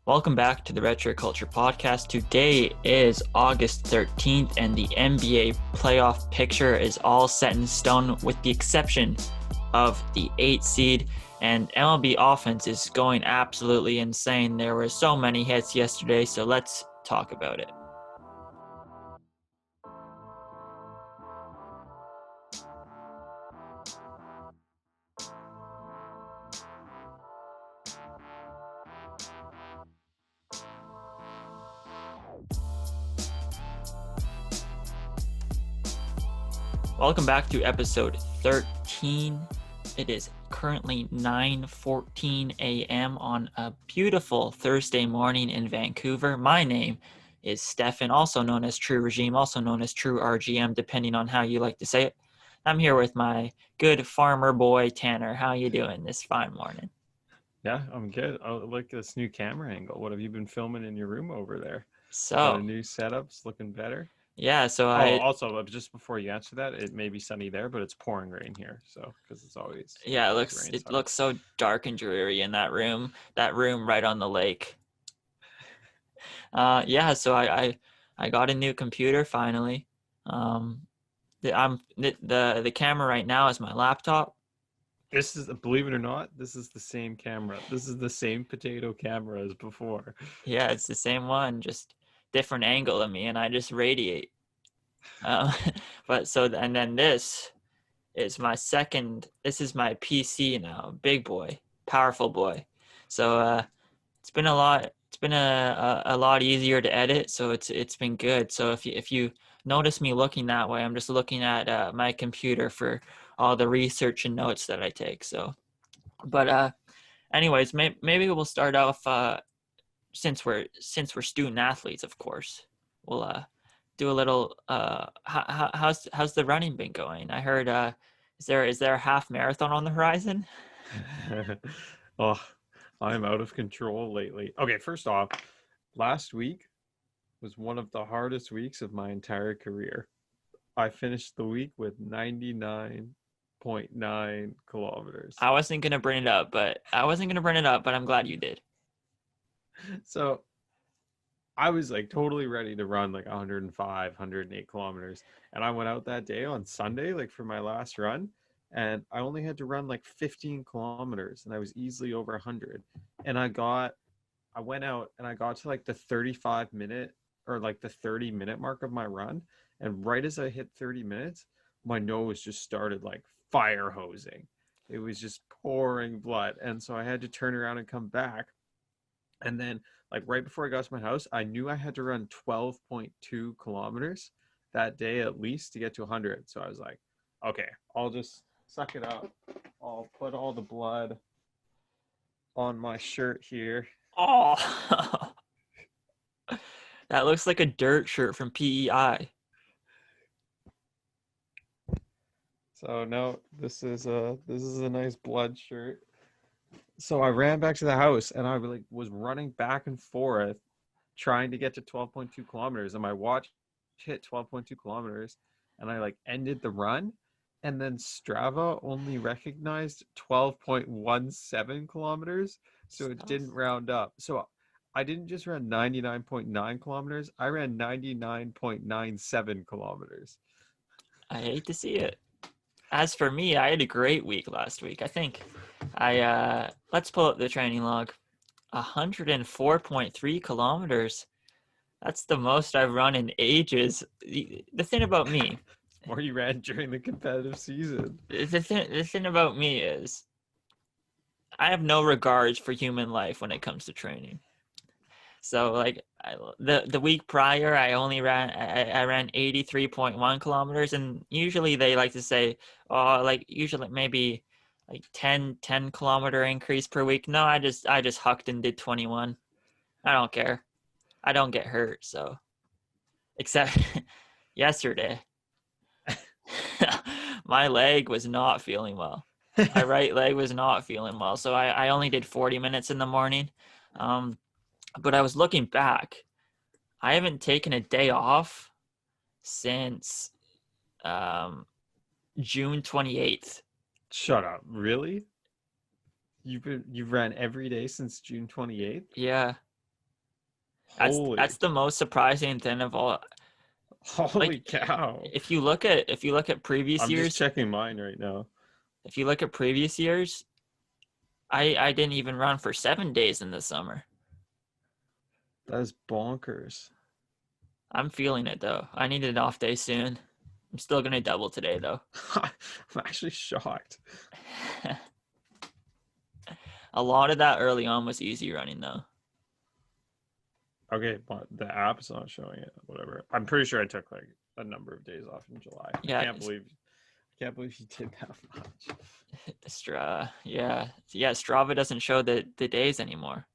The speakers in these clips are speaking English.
Welcome back to the Redshirt Culture Podcast. Today is August 13th, and the NBA playoff picture is all set in stone with the exception of the 8th seed. And MLB offense is going absolutely insane. There were so many hits yesterday, so let's talk about it. Welcome back to episode 13. It is currently 9:14 a.m. on a beautiful Thursday morning in Vancouver. My name is Stefan, also known as True Regime, also known as True RGM, depending on how you like to say it. I'm here with my good farmer boy, Tanner. How you doing this fine morning? Yeah, I'm good. I like this new camera angle. What have you been filming in your room over there? Got a So, new setups looking better. yeah, so Oh, also, just before you answer that, it may be sunny there, but it's pouring rain here. So, because it's always rains it hard. looks so dark and dreary in that room right on the lake. So I got a new computer finally. The camera right now is my laptop. This is, believe it or not, this is the same camera. This is the same potato camera as before. Yeah, it's the same one, just different angle of me, and I just radiate. Um, and then this is my second. This is my PC now, big boy, powerful boy. So it's been a lot. It's been a lot easier to edit, so it's been good. So if you notice me looking that way, I'm just looking at my computer for all the research and notes that I take. So, but anyways, maybe we'll start off since we're student athletes, of course. We'll do a little. How's the running been going? I heard. Is there a half marathon on the horizon? Oh, I'm out of control lately. Okay, first off, last week was one of the hardest weeks of my entire career. I finished the week with 99.9 kilometers. I wasn't gonna bring it up, but I'm glad you did. So I was like totally ready to run like 105, 108 kilometers. And I went out that day on Sunday, like for my last run. And I only had to run like 15 kilometers and I was easily over 100. And I went out and I got to like the 35-minute or like the 30-minute mark of my run. And right as I hit 30 minutes, my nose just started like fire hosing. It was just pouring blood. And so I had to turn around and come back. And then, like, right before I got to my house, I knew I had to run 12.2 kilometers that day at least to get to 100. So I was like, okay, I'll just suck it up. I'll put all the blood on my shirt here. Oh, that looks like a dirt shirt from PEI. So no, this is a nice blood shirt. So I ran back to the house and I like was running back and forth trying to get to 12.2 kilometers, and my watch hit 12.2 kilometers, and I like ended the run, and then Strava only recognized 12.17 kilometers, so it didn't round up. So I didn't just run 99.9 kilometers, I ran 99.97 kilometers. I hate to see it. As for me, I had a great week last week. I think let's pull up the training log. 104.3 kilometers. That's the most I've run in ages. The thing about me, Or you ran during the competitive season. the thing about me is I have no regards for human life when it comes to training. So like the week prior, I ran 83.1 kilometers, and usually they like to say, oh, like usually maybe like 10 kilometer increase per week. No, I just hucked and did 21. I don't care. I don't get hurt, so except yesterday, my leg was not feeling well. My right leg was not feeling well, so I only did 40 minutes in the morning. But I was looking back. I haven't taken a day off since June 28th. Shut up. Really? You've ran every day since June 28th? Yeah. Holy, That's the most surprising thing of all. holy cow. If you look at previous I'm just years, checking mine right now. if you look at previous years, I didn't even run for 7 days in the summer. That is bonkers. I'm feeling it though. I need an off day soon. I'm still gonna double today though. I'm actually shocked. A lot of that early on was easy running though. Okay, but the app's not showing it. Whatever. I'm pretty sure I took like a number of days off in July. Yeah, I can't believe you did that much. Strava doesn't show the days anymore.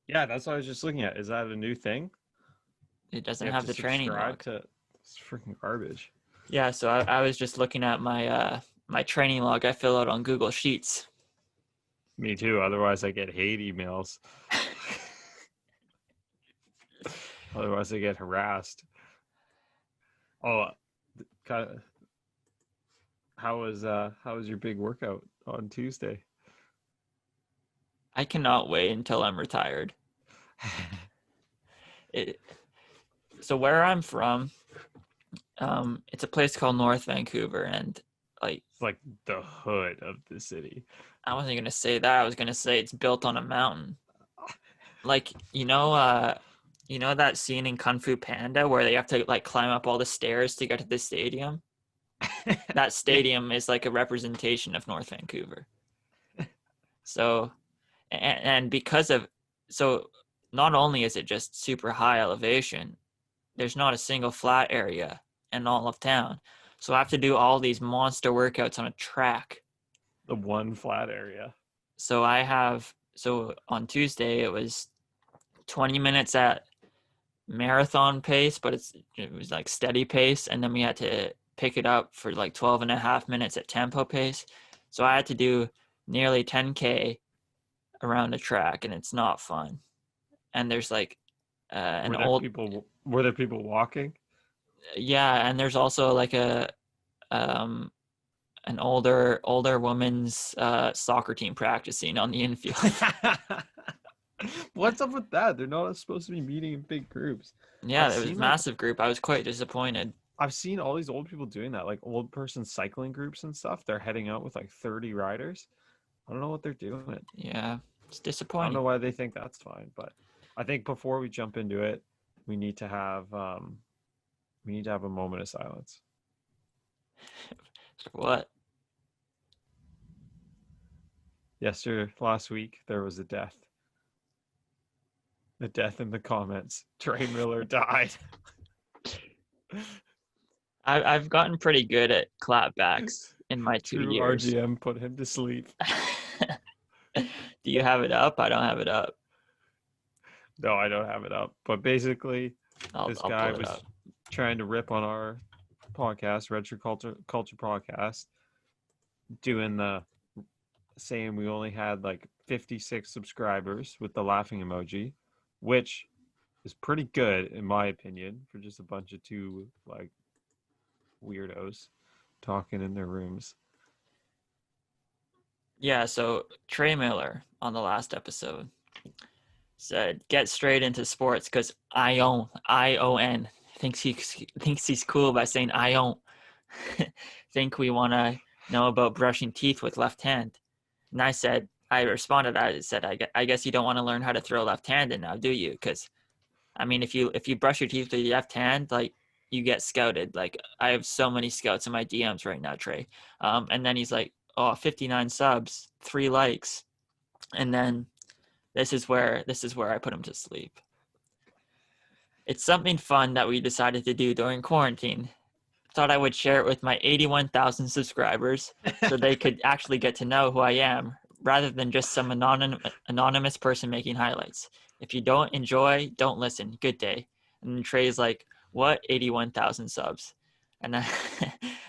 Yeah, that's what I was just looking at. Is that a new thing? It doesn't You have the to training subscribe log. to it's freaking garbage. Yeah, so I was just looking at my my training log I fill out on Google Sheets. Me too. Otherwise, I get hate emails. Otherwise, I get harassed. Oh, kind of. How was your big workout on Tuesday? I cannot wait until I'm retired. So where I'm from, it's a place called North Vancouver, and it's like the hood of the city. I wasn't gonna say that. I was gonna say it's built on a mountain. Like you know that scene in Kung Fu Panda where they have to like climb up all the stairs to get to the stadium. That stadium is like a representation of North Vancouver. So, and because of so, not only is it just super high elevation, there's not a single flat area in all of town. So I have to do all these monster workouts on a track. The one flat area. So on Tuesday it was 20 minutes at marathon pace, but it was like steady pace, and then we had to pick it up for like 12 and a half minutes at tempo pace. So I had to do nearly 10K around a track, and it's not fun. And there's like were there people walking? Yeah, and there's also like an older woman's soccer team practicing on the infield. What's up with that? They're not supposed to be meeting in big groups. Yeah, it was a massive group. I was quite disappointed. I've seen all these old people doing that, like old person cycling groups and stuff. They're heading out with like 30 riders. I don't know what they're doing. Yeah, it's disappointing. I don't know why they think that's fine, but I think before we jump into it, we need to have a moment of silence. What? Last week, there was a death. The death in the comments. Trey Miller died. I've gotten pretty good at clapbacks in my 2 years. RGM put him to sleep. Do you have it up? I don't have it up. No, I don't have it up. But basically, this guy was trying to rip on our podcast, Redshirt Culture Podcast, saying we only had like 56 subscribers with the laughing emoji, which is pretty good in my opinion for just a bunch of two like weirdos talking in their rooms. Yeah, so Trey Miller on the last episode said, "Get straight into sports because ION thinks he's cool by saying ION. Think we want to know about brushing teeth with left hand." And I responded, I said, I guess you don't want to learn how to throw left-handed now, do you? Because, I mean, if you brush your teeth with your left hand, like, you get scouted. Like, I have so many scouts in my DMs right now, Trey. And then he's like, 59 subs, 3 likes. And then this is where I put him to sleep. It's something fun that we decided to do during quarantine. Thought I would share it with my 81,000 subscribers so they could actually get to know who I am rather than just some anonymous person making highlights. If you don't enjoy, don't listen. Good day. And Trey's like, what? 81,000 subs. And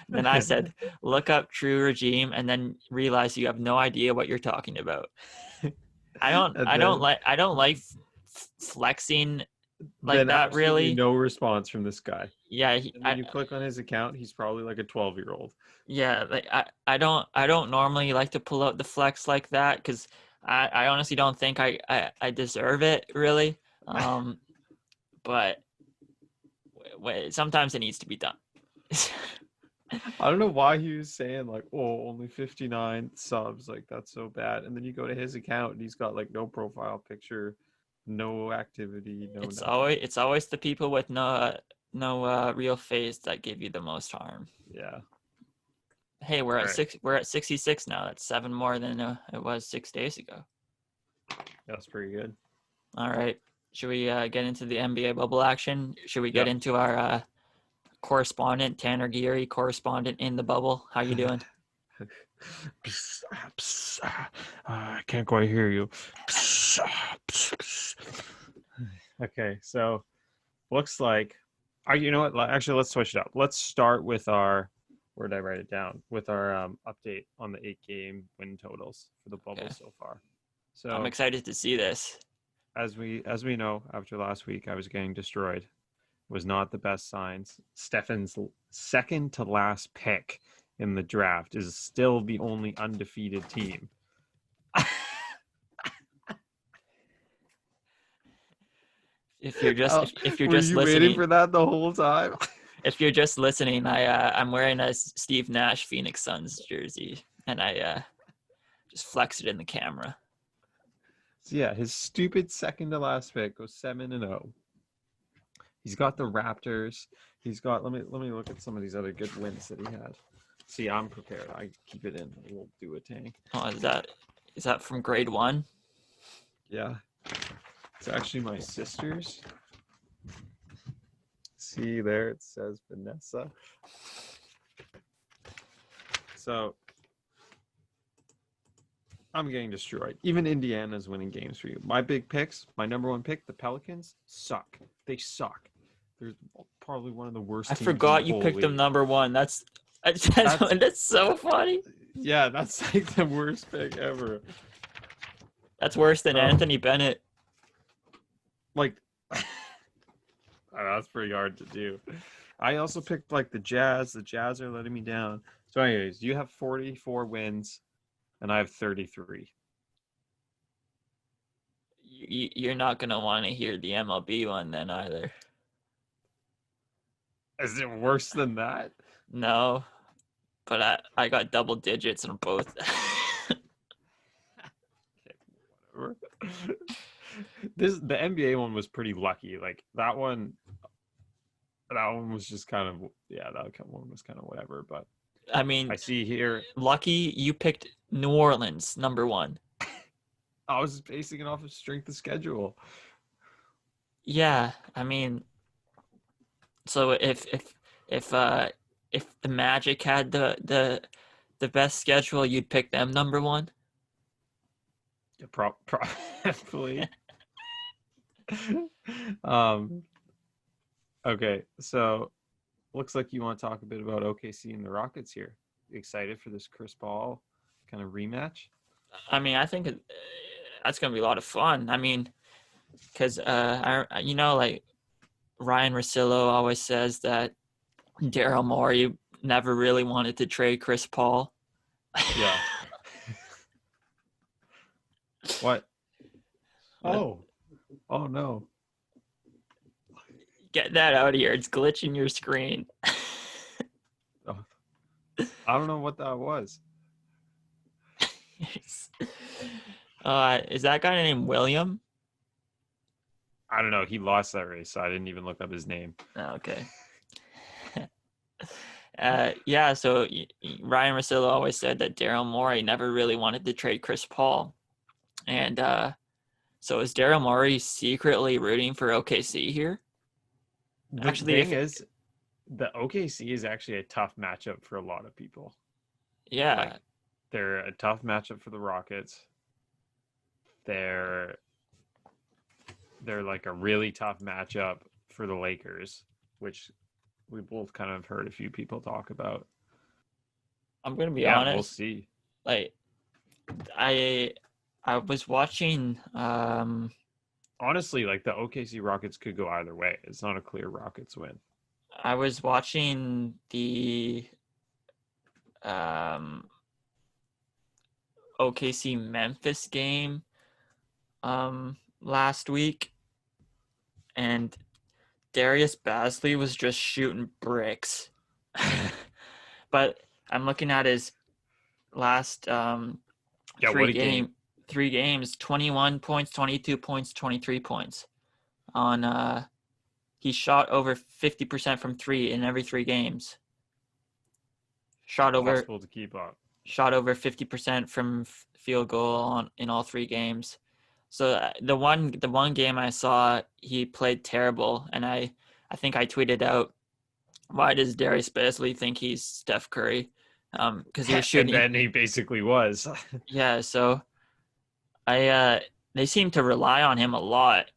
then I said, look up True Regime and then realize you have no idea what you're talking about. I don't like flexing like that, really. No response from this guy. Yeah, when you click on his account, he's probably like a 12-year-old. Yeah, like I don't normally like to pull out the flex like that because I honestly don't think I deserve it really. but sometimes it needs to be done. I don't know why he was saying like, oh, only 59 subs, like that's so bad. And then you go to his account and he's got like no profile picture, no activity, no nothing. It's always the people with no real face that give you the most harm. Yeah. Hey, we're at 66 now. That's 7 more than it was 6 days ago. That's pretty good. All right. Should we get into the NBA bubble action? Should we get into our correspondent, Tanner Geary, correspondent in the bubble? How you doing? I can't quite hear you. Okay, so looks like, you know what? Actually, let's switch it up. Let's start with our, where did I write it down? With our update on the 8-game win totals for the bubble so far. So I'm excited to see this. As we know, after last week, I was getting destroyed. Was not the best signs. Stefan's second to last pick in the draft is still the only undefeated team. If you're just listening, waiting for that the whole time. If you're just listening, I'm wearing a Steve Nash Phoenix Suns jersey, and I just flex it in the camera. So yeah, his stupid second to last pick goes 7-0. He's got the Raptors. He's got, let me look at some of these other good wins that he had. See, I'm prepared. I keep it in. We'll do a tank. Oh, is that from grade 1? Yeah. It's actually my sister's. See there, it says Vanessa. So I'm getting destroyed. Even Indiana's winning games for you. My big picks, my number one pick, the Pelicans, suck. They suck. They're probably one of the worst teams. I forgot you picked them number 1. That's so funny. Yeah, that's like the worst pick ever. That's worse than Anthony Bennett. Like, that's pretty hard to do. I also picked like the Jazz. The Jazz are letting me down. So anyways, you have 44 wins and I have 33. You're not going to want to hear the MLB one then either. Is it worse than that? No, but I got double digits on both. Whatever. The NBA one was pretty lucky. Like that one was just kind of, that one was kind of whatever. But I mean, I see here, lucky you picked New Orleans number 1. I was just basing it off of strength of schedule. Yeah, I mean, so if the Magic had the best schedule, you'd pick them number 1. Yeah, probably. Okay, so looks like you want to talk a bit about OKC and the Rockets here. You excited for this Chris Paul kind of rematch? I mean, I think that's gonna be a lot of fun. I mean, because like Ryan Russillo always says that Daryl Morey never really wanted to trade Chris Paul. Yeah. What? Oh no. Get that out of here. It's glitching your screen. Oh. I don't know what that was. Is that guy named William? I don't know. He lost that race, so I didn't even look up his name. Oh, okay. Yeah, so Ryan Russillo always said that Daryl Morey never really wanted to trade Chris Paul. And so is Daryl Morey secretly rooting for OKC here? The thing is, the OKC is actually a tough matchup for a lot of people. Yeah. Like, they're a tough matchup for the Rockets. They're like a really tough matchup for the Lakers, which we both kind of heard a few people talk about. I'm going to be honest. We'll see. Like, I was watching... honestly, like the OKC Rockets could go either way. It's not a clear Rockets win. I was watching the OKC Memphis game last week, and Darius Basley was just shooting bricks. But I'm looking at his last What a game. 3 games, 21 points, 22 points, 23 points. On he shot over 50% from 3 in every 3 games. Impossible to keep up. Shot over 50% from field goal in all 3 games. So the one game I saw, he played terrible, and I think I tweeted out, why does Darius Basley think he's Steph Curry? Because he was shooting. And then he basically was. Yeah, so they seem to rely on him a lot.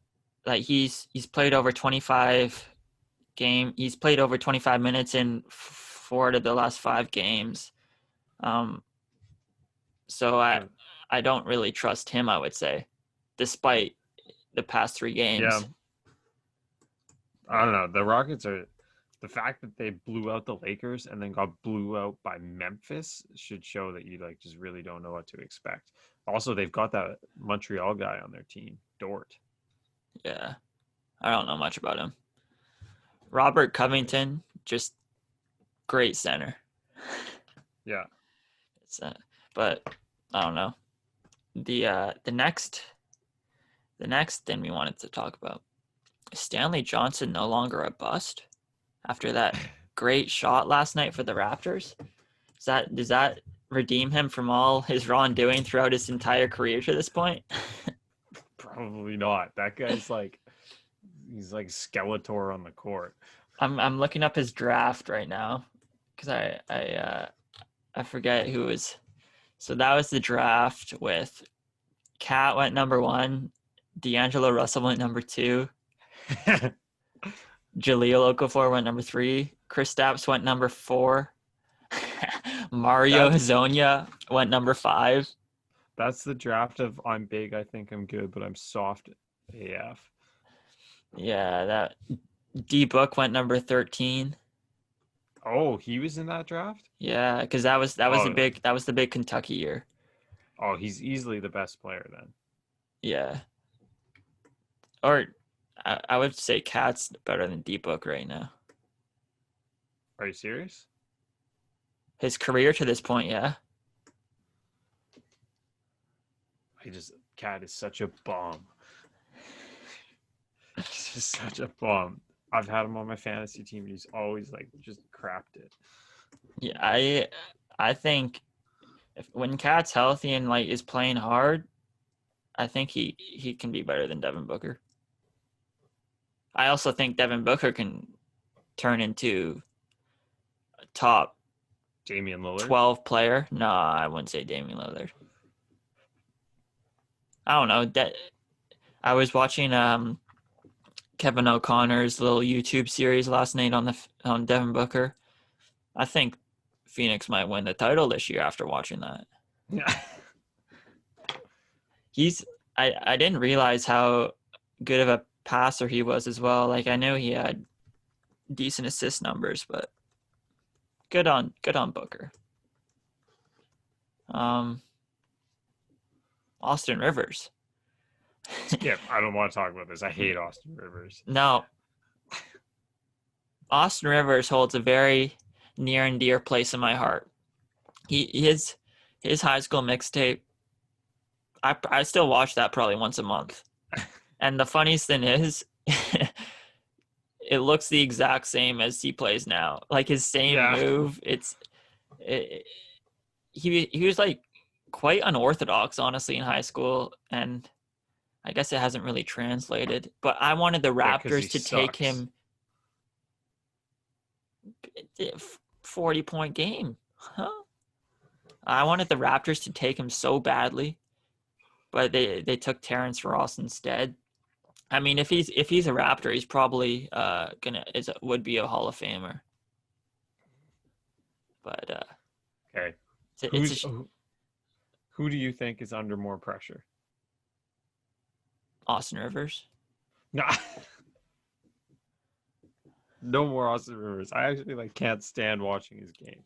Like he's played over 25 He's played over 25 minutes in 4 of the last 5 games. So I don't really trust him, I would say, despite the past 3 games. Yeah. I don't know. The Rockets the fact that they blew out the Lakers and then got blew out by Memphis should show that you just really don't know what to expect. Also, they've got that Montreal guy on their team, Dort. Yeah. I don't know much about him. Robert Covington, just great center. Yeah. But I don't know. The next thing we wanted to talk about, is Stanley Johnson no longer a bust after that great shot last night for the Raptors? Does that redeem him from all his wrongdoing throughout his entire career to this point? Probably not. That guy's he's like Skeletor on the court. I'm looking up his draft right now because I forget who was. So that was the draft with Cat went number 1, D'Angelo Russell went number 2, Jahlil Okafor went number 3, Kristaps went number 4, Mario Hezonja went number 5. That's the draft of I'm big, I think I'm good, but I'm soft AF. Yeah, that D-Book went number 13. Oh, he was in that draft? Yeah, because that was the big Kentucky year. Oh, he's easily the best player then. Yeah. Or I would say Cat's better than D-Book right now. Are you serious? His career to this point, yeah. Cat is such a bum. He's just such a bum. I've had him on my fantasy team, and he's always just crapped it. Yeah, I think when Cat's healthy and is playing hard, I think he can be better than Devin Booker. I also think Devin Booker can turn into a top Damian Lillard 12 player. No, I wouldn't say Damian Lillard. I don't know. I was watching Kevin O'Connor's little YouTube series last night on Devin Booker. I think Phoenix might win the title this year after watching that. Yeah. I didn't realize how good of a passer he was as well. I know he had decent assist numbers, but good on Booker. Austin Rivers. Skip. I don't want to talk about this. I hate Austin Rivers. No. Austin Rivers holds a very near and dear place in my heart. His high school mixtape, I still watch that probably once a month. And the funniest thing is, it looks the exact same as he plays now. His same move. He was quite unorthodox, honestly, in high school, and I guess it hasn't really translated. But I wanted the Raptors to take him 40-point game. Huh? I wanted the Raptors to take him so badly, but they took Terrence Ross instead. I mean, if he's a Raptor, he's probably would be a Hall of Famer. But okay, who do you think is under more pressure? Austin Rivers. No, no more Austin Rivers. I actually can't stand watching his game.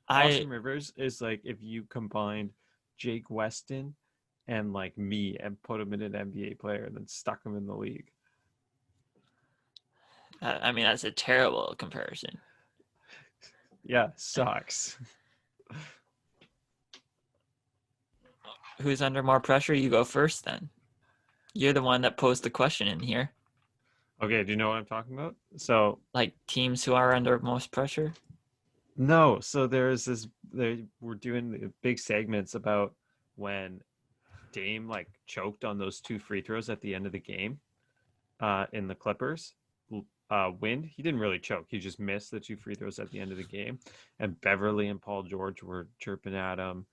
Austin Rivers is if you combined Jake Weston and me and put him in an NBA player and then stuck him in the league. I mean, that's a terrible comparison. Yeah, sucks. Who's under more pressure? You go first then. You're the one that posed the question in here. Okay, do you know what I'm talking about? So Like teams who are under most pressure? no, so there's this. We're doing the big segments about when Dame like choked on those 2 free throws at the end of the game, in the Clippers win. He didn't really choke. He just missed the 2 free throws at the end of the game. And Beverly and Paul George were chirping at him,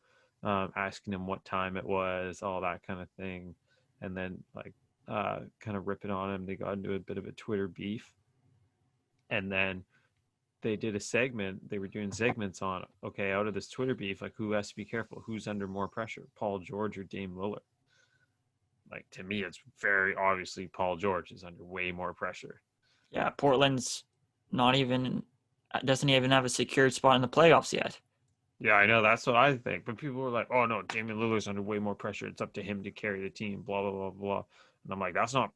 asking him what time it was, all that kind of thing. And then like kind of ripping on him. They got into a bit of a Twitter beef. And then they did a segment. They were doing segments on, okay, out of this Twitter beef, like who has to be careful? Who's under more pressure? Paul George or Dame Lillard? Like to me, it's very obviously Paul George is under way more pressure. Yeah, Portland's doesn't even have a secured spot in the playoffs yet. Yeah, I know. That's what I think. But people were like, oh, no, Damian Lillard's under way more pressure. It's up to him to carry the team, blah, blah, blah, blah. And I'm like, that's not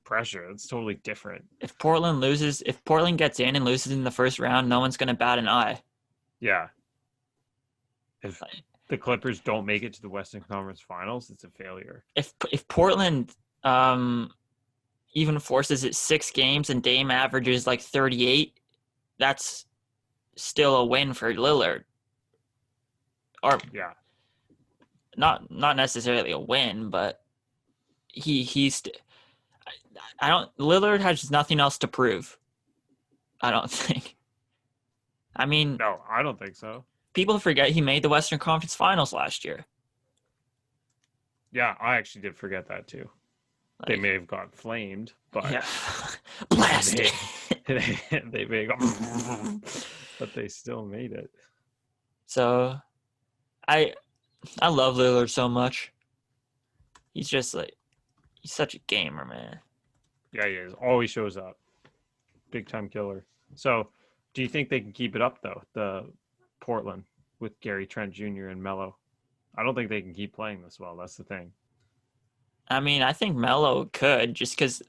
pressure. It's totally different. If Portland gets in and loses in the first round, no one's going to bat an eye. Yeah. If the Clippers don't make it to the Western Conference Finals, it's a failure. If Portland even forces it 6 games and Dame averages like 38, that's still a win for Lillard. Or yeah, not necessarily a win, but Lillard has nothing else to prove. I don't think. I mean, no, I don't think so. People forget he made the Western Conference Finals last year. Yeah, I actually did forget that too. Like, they may have got flamed, but yeah, blasted. They may have got, but they still made it. So, I love Lillard so much. He's just like, he's such a gamer, man. Yeah, he always shows up. Big time killer. So, do you think they can keep it up though? The Portland with Gary Trent Jr. and Melo. I don't think they can keep playing this well. That's the thing. I mean, I think Melo could, just because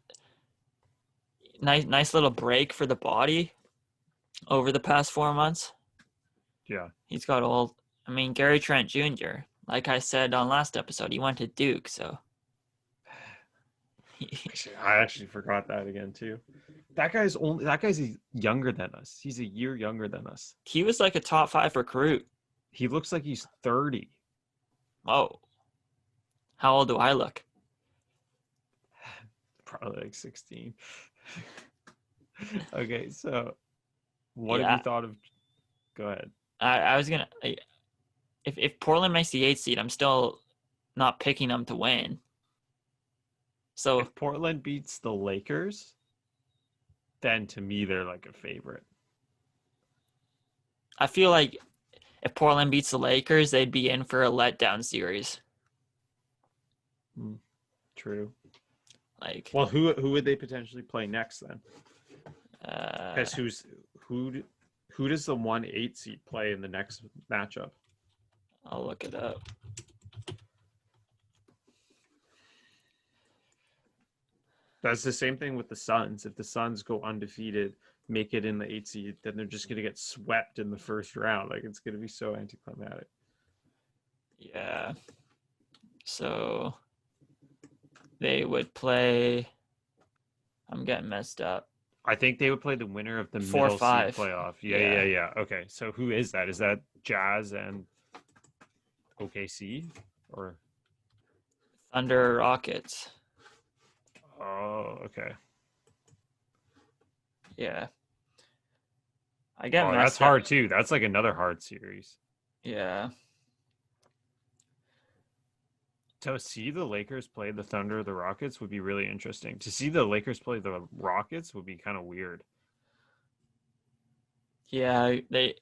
nice little break for the body over the past 4 months. Yeah. He's got old. I mean, Gary Trent Jr., like I said on last episode, he went to Duke, so. I actually forgot that again too. That guy's younger than us. He's a year younger than us. He was like a top 5 recruit. He looks like he's 30. Oh. How old do I look? Probably like 16. Okay, so what have you thought of? Go ahead. I was gonna. If Portland makes the 8th seed, I'm still not picking them to win. So if Portland beats the Lakers, then to me they're like a favorite. I feel like if Portland beats the Lakers, they'd be in for a letdown series. True. Like, well, who would they potentially play next then? Because who does the 1-8 seed play in the next matchup? I'll look it up. That's the same thing with the Suns. If the Suns go undefeated, make it in the 8 seed, then they're just going to get swept in the first round. Like, it's going to be so anticlimactic. Yeah. So they would play. I'm getting messed up. I think they would play the winner of the middle seed playoff. Yeah. Okay, so who is that? Is that Jazz and OKC or Thunder Rockets? Oh, okay. Yeah. I get messed that's up. hard too. That's like another hard series. Yeah. To see the Lakers play the Thunder or the Rockets would be really interesting. To see the Lakers play the Rockets would be kind of weird. Yeah, they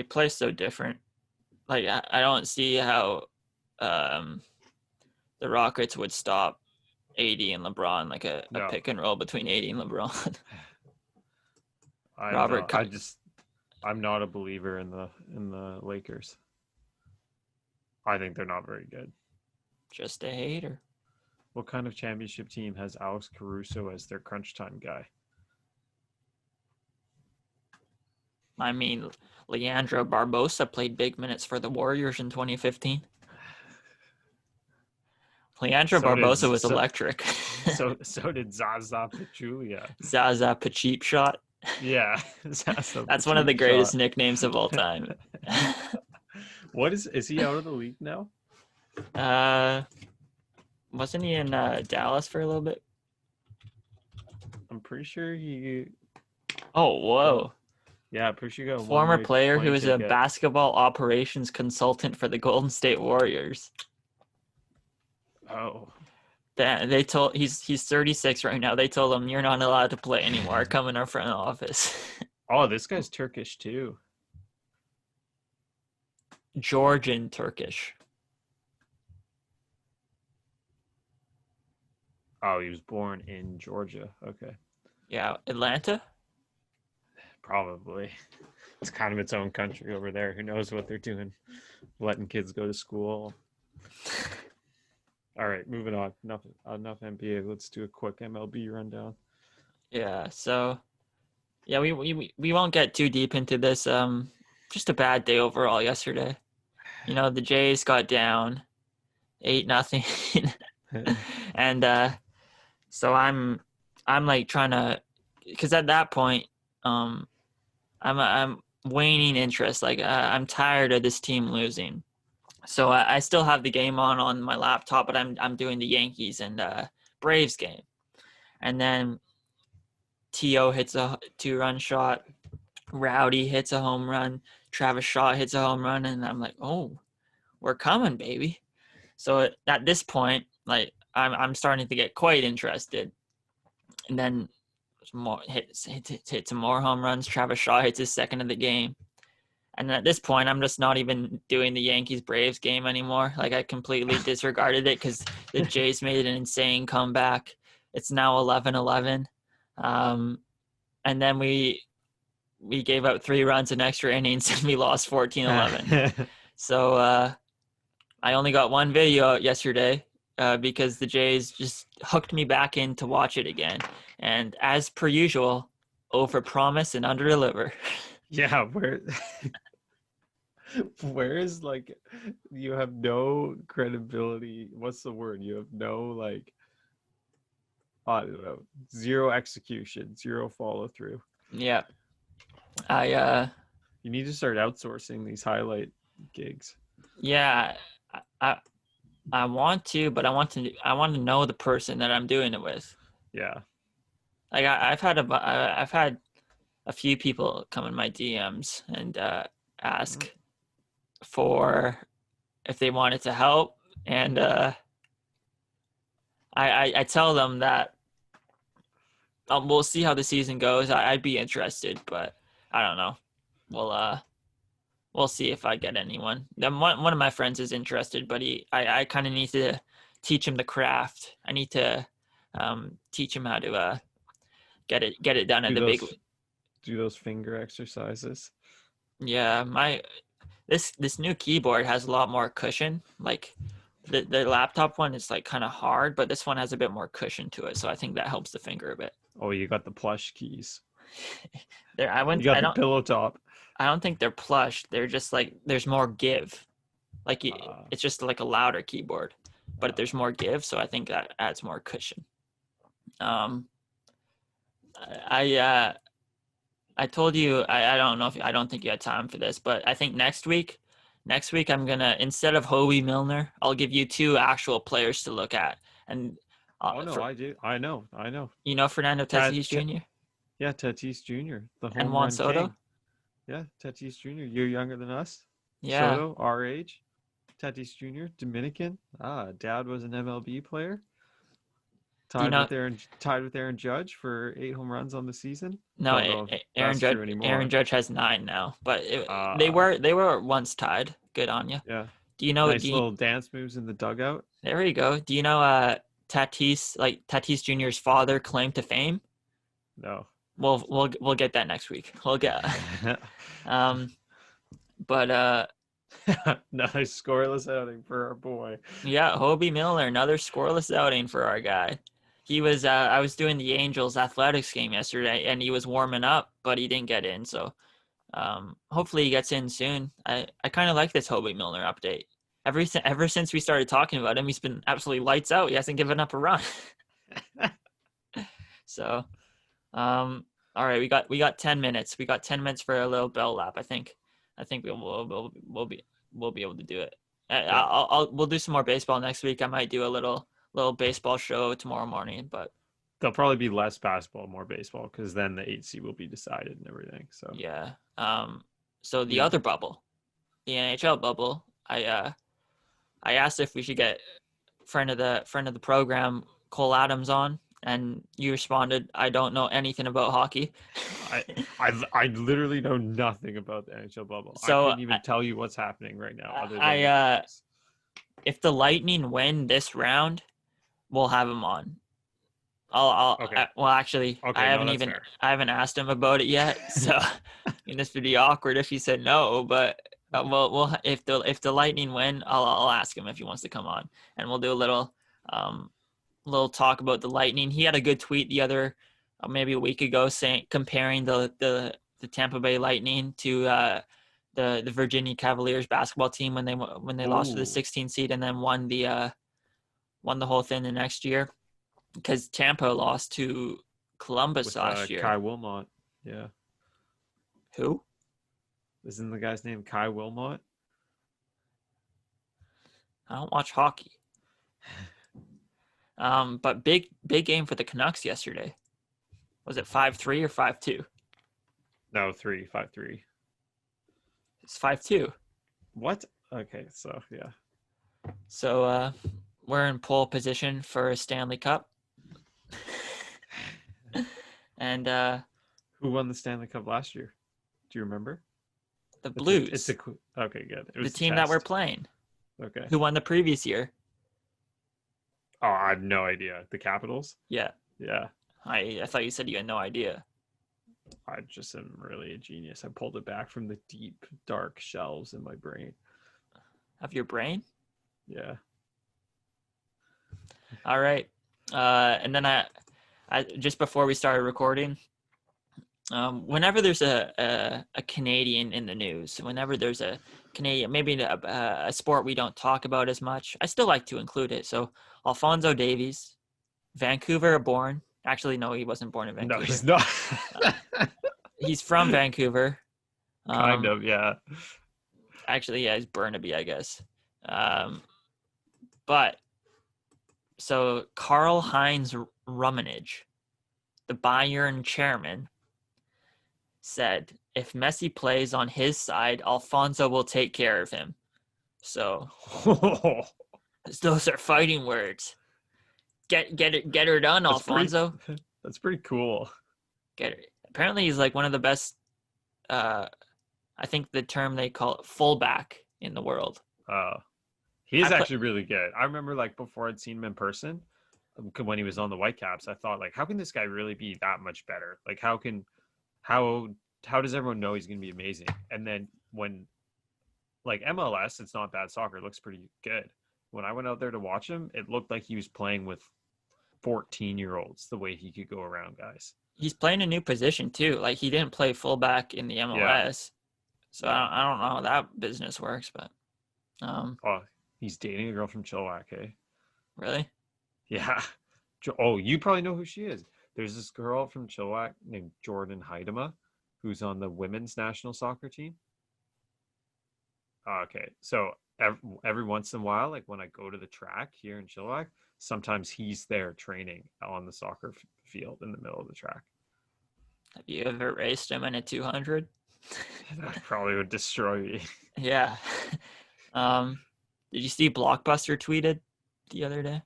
play so different. Like, I don't see how the Rockets would stop AD and LeBron, like a pick and roll between AD and LeBron. I'm not a believer in the Lakers. I think they're not very good. Just a hater. What kind of championship team has Alex Caruso as their crunch time guy? I mean, Leandro Barbosa played big minutes for the Warriors in 2015. Leandro Barbosa was electric. So did Zaza Pachulia. Zaza Pacheep shot. Yeah, Zaza That's one of the Pachulia greatest shot. nicknames of all time. What is he out of the league now? Wasn't he in Dallas for a little bit? I'm pretty sure he. Oh, whoa. Yeah, I'm pretty sure he got Former one-way player who plane is a ticket. basketball operations consultant for the Golden State Warriors. Oh. They told he's 36 right now. They told him you're not allowed to play anymore. Come in our front office. Oh, this guy's Turkish too. Georgian Turkish. Oh, he was born in Georgia. Okay. Yeah, Atlanta. Probably. It's kind of its own country over there. Who knows what they're doing? Letting kids go to school. All right, moving on. Enough NBA. Let's do a quick MLB rundown. Yeah, so yeah, we won't get too deep into this. Just a bad day overall yesterday. You know, the Jays got down 8-0. And so I'm like trying to, because at that point, I'm waning interest. Like I'm tired of this team losing. So I still have the game on my laptop, but I'm doing the Yankees and Braves game, and then T.O. hits a 2-run shot, Rowdy hits a home run, Travis Shaw hits a home run, and I'm like, oh, we're coming, baby. So at this point, like I'm starting to get quite interested, and then more hits some more home runs. Travis Shaw hits his second of the game. And at this point, I'm just not even doing the Yankees-Braves game anymore. Like, I completely disregarded it because the Jays made an insane comeback. It's now 11-11. And then we gave up 3 runs in extra innings, and we lost 14-11. So I only got one video out yesterday because the Jays just hooked me back in to watch it again. And as per usual, overpromise and underdeliver. Yeah, where is, like, you have no credibility. What's the word? You have no, like, I don't know, zero execution, zero follow through. Yeah. You need to start outsourcing these highlight gigs. Yeah, I want to, but I want to know the person that I'm doing it with. Yeah. Like I've had a few people come in my DMs and ask for if they wanted to help, and I tell them that we'll see how the season goes. I'd be interested, but I don't know. We'll see if I get anyone. Then one of my friends is interested, but I kind of need to teach him the craft. I need to teach him how to get it done at the big. Do those finger exercises. Yeah, this new keyboard has a lot more cushion. Like the laptop one is like kind of hard, but this one has a bit more cushion to it, so I think that helps the finger a bit. Oh, you got the plush keys. You got the pillow top. I don't think they're plush. They're just like there's more give. Like it's just like a louder keyboard, but there's more give, so I think that adds more cushion. I told you I don't think you had time for this, but I think next week I'm gonna, instead of Hoby Milner, I'll give you 2 actual players to look at. And I do. I know. You know Fernando Tatis Jr. Yeah, Tatis Jr. The home and Juan run Soto. king. Yeah, Tatis Jr. You're younger than us. Yeah. Soto, our age. Tatis Jr. Dominican. Dad was an MLB player. Tied with Aaron Judge for 8 home runs on the season. No, Aaron Judge has 9 now, but they were once tied. Good on you. Yeah. Do you know little dance moves in the dugout? There you go. Do you know Tatis Jr.'s father claim to fame? No. We'll get that next week. We'll get but another scoreless outing for our boy. Yeah, Hoby Milner, another scoreless outing for our guy. He was I was doing the Angels athletics game yesterday, and he was warming up, but he didn't get in. So Hopefully he gets in soon. I kind of like this Hobie Milner update. Ever since we started talking about him, he's been absolutely lights out. He hasn't given up a run. So, all right, we got 10 minutes. We got 10 minutes for a little bell lap. I think we'll be able to do it. We'll do some more baseball next week. I might do a little baseball show tomorrow morning, but there'll probably be less basketball, more baseball, because then the 8 seed will be decided and everything. So yeah. So the other bubble, the NHL bubble, I asked if we should get friend of the program Cole Adams on, and you responded, "I don't know anything about hockey." I literally know nothing about the NHL bubble. So I couldn't even tell you what's happening right now. Other than if the Lightning win this round, we'll have him on. Okay. I haven't asked him about it yet, so this would be awkward if he said no. But we'll if the Lightning win, I'll ask him if he wants to come on, and we'll do a little talk about the Lightning. He had a good tweet the other maybe a week ago comparing the Tampa Bay Lightning to the Virginia Cavaliers basketball team when they lost to the 16 seed and then won the whole thing the next year. Because Tampa lost to Columbus last year. Kai Wilmot, yeah. Who? Isn't the guy's name Kai Wilmot? I don't watch hockey. But big game for the Canucks yesterday. Was it 5-3 or 5-2? No, 5-3. It's 5-2. What? Okay, so yeah. So we're in pole position for a Stanley Cup. And who won the Stanley Cup last year? Do you remember? The Blues. Okay, good. It was the team that we're playing. Okay. Who won the previous year? Oh, I have no idea. The Capitals? Yeah. Yeah. I thought you said you had no idea. I just am really a genius. I pulled it back from the deep, dark shelves in my brain. Of your brain? Yeah. All right. And then I just before we started recording, whenever there's a Canadian in the news, whenever there's a Canadian, maybe a sport we don't talk about as much, I still like to include it. So Alphonzo Davies, Vancouver born. Actually, no, he wasn't born in Vancouver. No, he's not. He's from Vancouver. Kind of, yeah. Actually, yeah, he's Burnaby, I guess. But so Karl-Heinz Rummenigge, the Bayern chairman, said if Messi plays on his side, Alphonso will take care of him. So those are fighting words. Get her done, Alphonso. That's pretty cool. Get it. Apparently, he's like one of the best. I think the term they call it fullback in the world. He's actually really good. I remember like before I'd seen him in person, when he was on the Whitecaps, I thought like, how can this guy really be that much better? Like, how does everyone know he's going to be amazing? And then when like MLS, it's not bad soccer. It looks pretty good. When I went out there to watch him, it looked like he was playing with 14-year-olds, the way he could go around guys. He's playing a new position too. Like he didn't play fullback in the MLS. Yeah. So I don't know how that business works, but he's dating a girl from Chilliwack, hey? Really? Yeah. Oh, you probably know who she is. There's this girl from Chilliwack named Jordan Heidema who's on the women's national soccer team. Okay. So every once in a while, like when I go to the track here in Chilliwack, sometimes he's there training on the soccer field in the middle of the track. Have you ever raced him in a 200? That probably would destroy me. Yeah. Did you see Blockbuster tweeted the other day?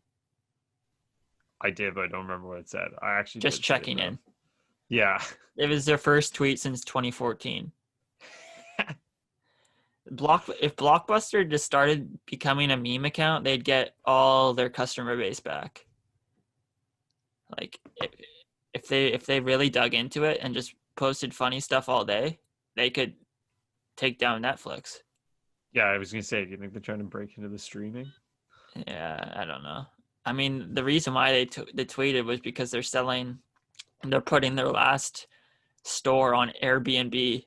I did, but I don't remember what it said. I actually just checking in. Yeah. It was their first tweet since 2014. If Blockbuster just started becoming a meme account, they'd get all their customer base back. Like if they really dug into it and just posted funny stuff all day, they could take down Netflix. Yeah, I was gonna say, do you think they're trying to break into the streaming? Yeah, I don't know. I mean, the reason why they tweeted was because they're putting their last store on Airbnb.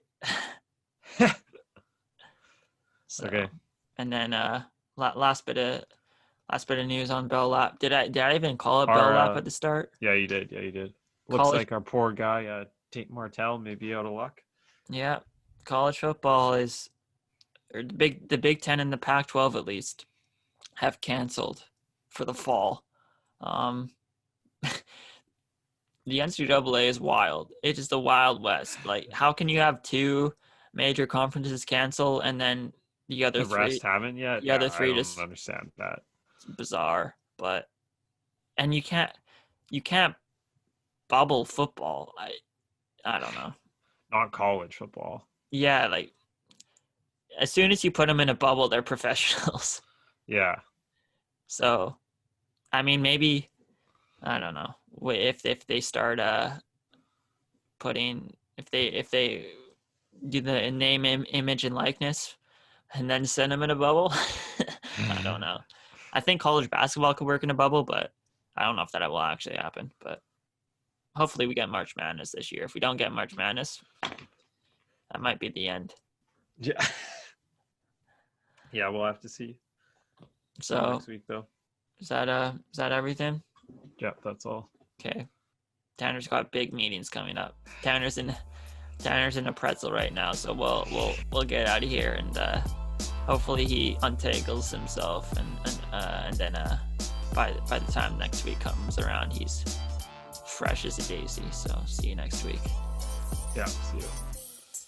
So, Okay. And then last bit of news on Bell Lap. Did I even call it Bell Lap at the start? Yeah, you did. Looks College- like our poor guy, Tate Martell, may be out of luck. Yeah, college football or the Big Ten and the Pac-12 at least have canceled for the fall. The NCAA is wild. It's just the Wild West. Like, how can you have two major conferences cancel and then the other The rest haven't yet? The other three I don't just understand that. It's bizarre, and you can't bubble football. I don't know. Not college football. Yeah, like as soon as you put them in a bubble, they're professionals. Yeah. So, I mean, maybe I don't know if they start putting if they do the name, image, and likeness, and then send them in a bubble. I don't know. I think college basketball could work in a bubble, but I don't know if that will actually happen. But hopefully we get March Madness this year. If we don't get March Madness, that might be the end. Yeah. Yeah, we'll have to see. So next week, though. Is that everything? Yep, that's all. Okay. Tanner's got big meetings coming up. Tanner's in a pretzel right now, so we'll get out of here, and hopefully he untangles himself, and then by the time next week comes around, he's fresh as a daisy. So see you next week. Yeah, see you.